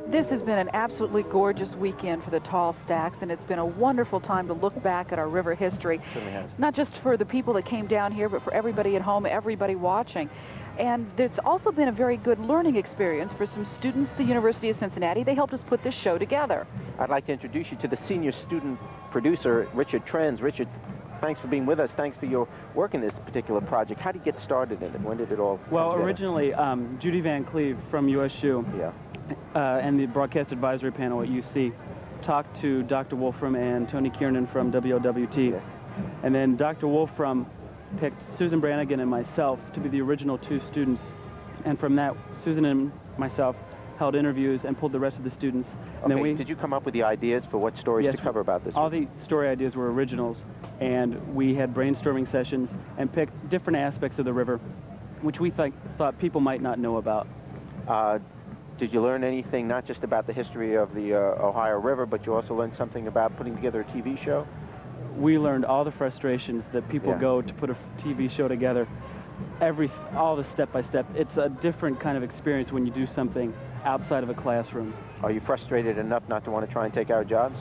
This has been an absolutely gorgeous weekend for the Tall Stacks, and it's been a wonderful time to look back at our river history. Certainly has. Not just for the people that came down here, but for everybody at home, everybody watching. And it's also been a very good learning experience for some students at the University of Cincinnati. They helped us put this show together. I'd like to introduce you to the senior student producer, Richard Trends. Richard, thanks for being with us. Thanks for your work in this particular project. How did you get started in it? When did it all come Well, together? originally, Judy Van Cleve from USU and the broadcast advisory panel at UC talked to Dr. Wolfram and Tony Kiernan from WOWT. Yes. And then Dr. Wolfram picked Susan Brannigan and myself to be the original two students. And from that, Susan and myself held interviews and pulled the rest of the students. And Okay, then did you come up with the ideas for what stories Yes, to cover about this? all the story ideas were originals, and we had brainstorming sessions and picked different aspects of the river, which we thought people might not know about. Did you learn anything, not just about the history of the Ohio River, but you also learned something about putting together a TV show? We learned all the frustrations that people go to put a TV show together, all the step-by-step. It's a different kind of experience when you do something outside of a classroom. Are you frustrated enough not to want to try and take our jobs?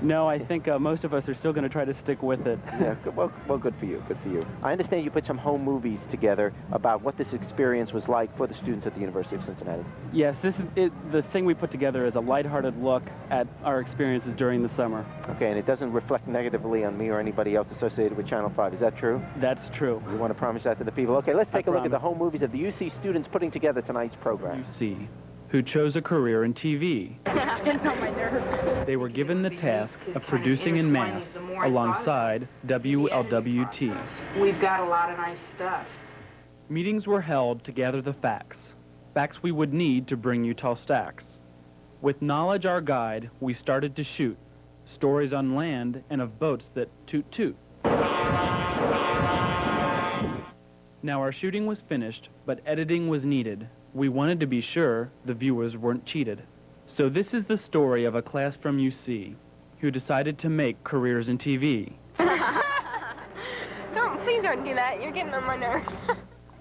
No, I think most of us are still going to try to stick with it. Yeah, well, good for you, good for you. I understand you put some home movies together about what this experience was like for the students at the University of Cincinnati. Yes, this is the thing we put together is a lighthearted look at our experiences during the summer. Okay, and it doesn't reflect negatively on me or anybody else associated with Channel 5. Is that true? That's true. You want to promise that to the people? Okay, let's take a look at the promise. home movies of the UC students putting together tonight's program. UC, who chose a career in TV. They were given the task of producing in mass alongside WLWT. We've got a lot of nice stuff. Meetings were held to gather the facts we would need to bring you Tall Stacks. With knowledge our guide, we started to shoot stories on land and of boats that toot toot. Now our shooting was finished, but editing was needed. We wanted to be sure the viewers weren't cheated. So this is the story of a class from UC who decided to make careers in TV. Please don't do that. You're getting on my nerves.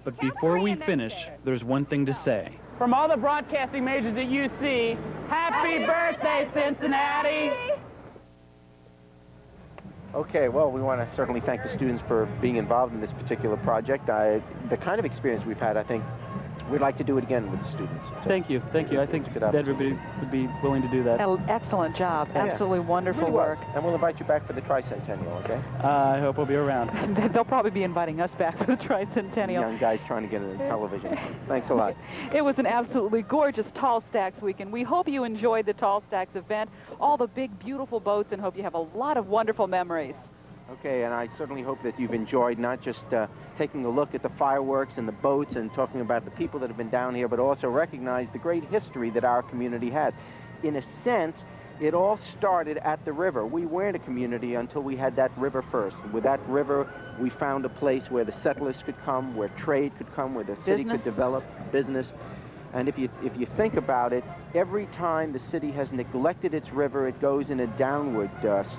But before we finish, there's one thing to say. From all the broadcasting majors at UC, happy birthday, Cincinnati! Okay, well, we want to certainly thank the students for being involved in this particular project. The kind of experience we've had, I think, we'd like to do it again with the students. So Thank you. I think it's a good opportunity. everybody would be willing to do that. Excellent job. Yes. Absolutely wonderful Really was. work. And we'll invite you back for the tricentennial, okay? I hope we'll be around. They'll probably be inviting us back for the tricentennial. Young guys trying to get into television. Thanks a lot. It was an absolutely gorgeous Tall Stacks weekend. We hope you enjoyed the Tall Stacks event, all the big, beautiful boats, and hope you have a lot of wonderful memories. Okay, and I certainly hope that you've enjoyed not just taking a look at the fireworks and the boats and talking about the people that have been down here, but also recognize the great history that our community had. In a sense, it all started at the river. We weren't a community until we had that river first. With that river, we found a place where the settlers could come, where trade could come, where the city could develop business. And if you think about it, every time the city has neglected its river, it goes in a downward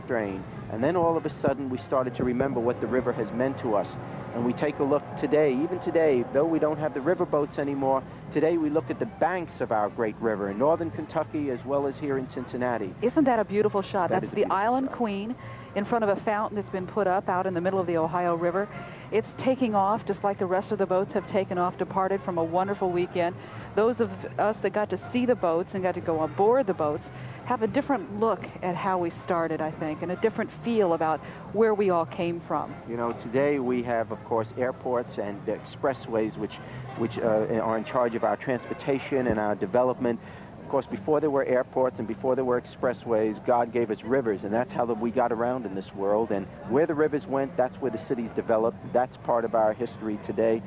strain. And then all of a sudden, we started to remember what the river has meant to us. And we take a look today, even today, though we don't have the river boats anymore, today we look at the banks of our great river in northern Kentucky as well as here in Cincinnati. Isn't that a beautiful shot? That That's is a the beautiful Island shot. Queen in front of a fountain that's been put up out in the middle of the Ohio River. It's taking off just like the rest of the boats have taken off, departed from a wonderful weekend. Those of us that got to see the boats and got to go aboard the boats have a different look at how we started, I think, and a different feel about where we all came from. You know, today we have, of course, airports and expressways which are in charge of our transportation and our development. Of course, before there were airports and before there were expressways, God gave us rivers, and that's how we got around in this world. And where the rivers went, that's where the cities developed. That's part of our history today.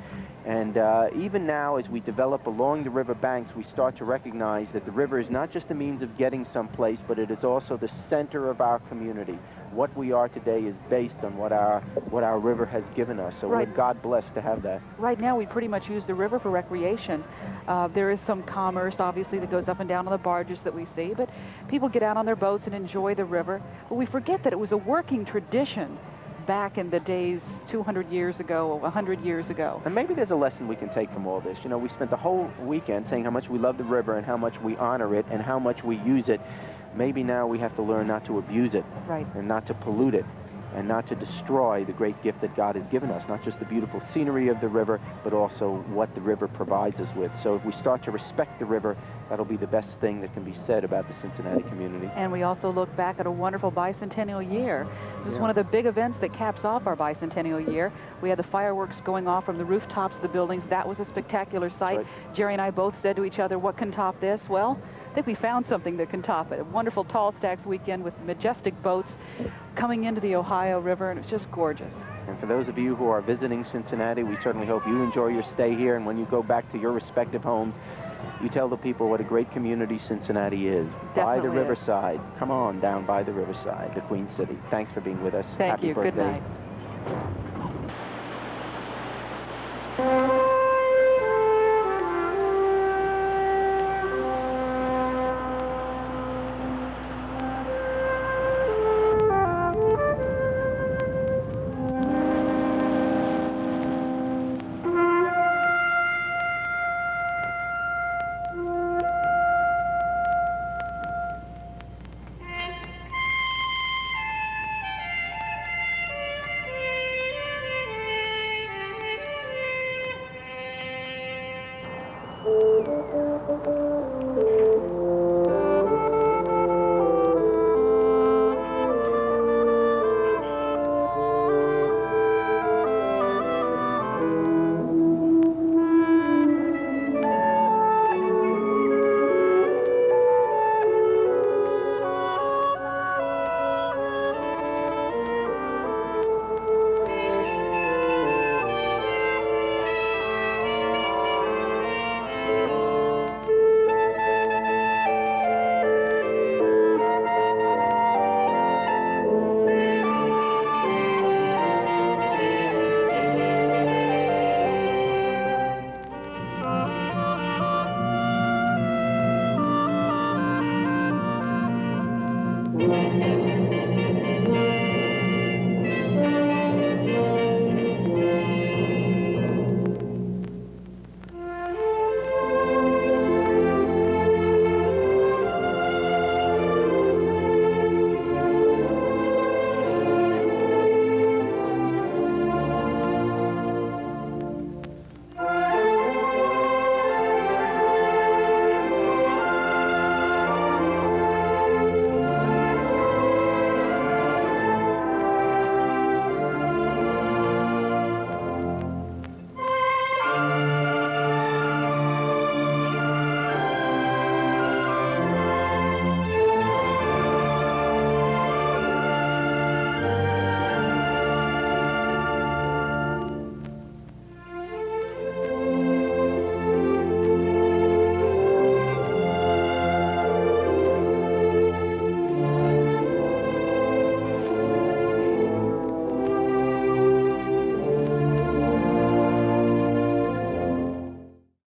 And even now, as we develop along the river banks, we start to recognize that the river is not just a means of getting someplace, but it is also the center of our community. What we are today is based on what our river has given us. So we're God blessed to have that. Right now, we pretty much use the river for recreation. There is some commerce, obviously, that goes up and down on the barges that we see, but people get out on their boats and enjoy the river. But we forget that it was a working tradition back in the days 200 years ago, 100 years ago. And maybe there's a lesson we can take from all this. You know, we spent the whole weekend saying how much we love the river and how much we honor it and how much we use it. Maybe now we have to learn not to abuse it. Right. And not to pollute it and not to destroy the great gift that God has given us, not just the beautiful scenery of the river, but also what the river provides us with. So if we start to respect the river, that'll be the best thing that can be said about the Cincinnati community. And we also look back at a wonderful bicentennial year. This is one of the big events that caps off our bicentennial year. We had the fireworks going off from the rooftops of the buildings. That was a spectacular sight. Right. Jerry and I both said to each other, what can top this? Well, I think we found something that can top it. A wonderful Tall Stacks weekend with majestic boats coming into the Ohio River, and it's just gorgeous. And for those of you who are visiting Cincinnati, we certainly hope you enjoy your stay here, and when you go back to your respective homes, you tell the people what a great community Cincinnati is. By the Definitely is. riverside. Come on down by the riverside, the Queen City. Thanks for being with us. Thank Happy you. birthday. Good night.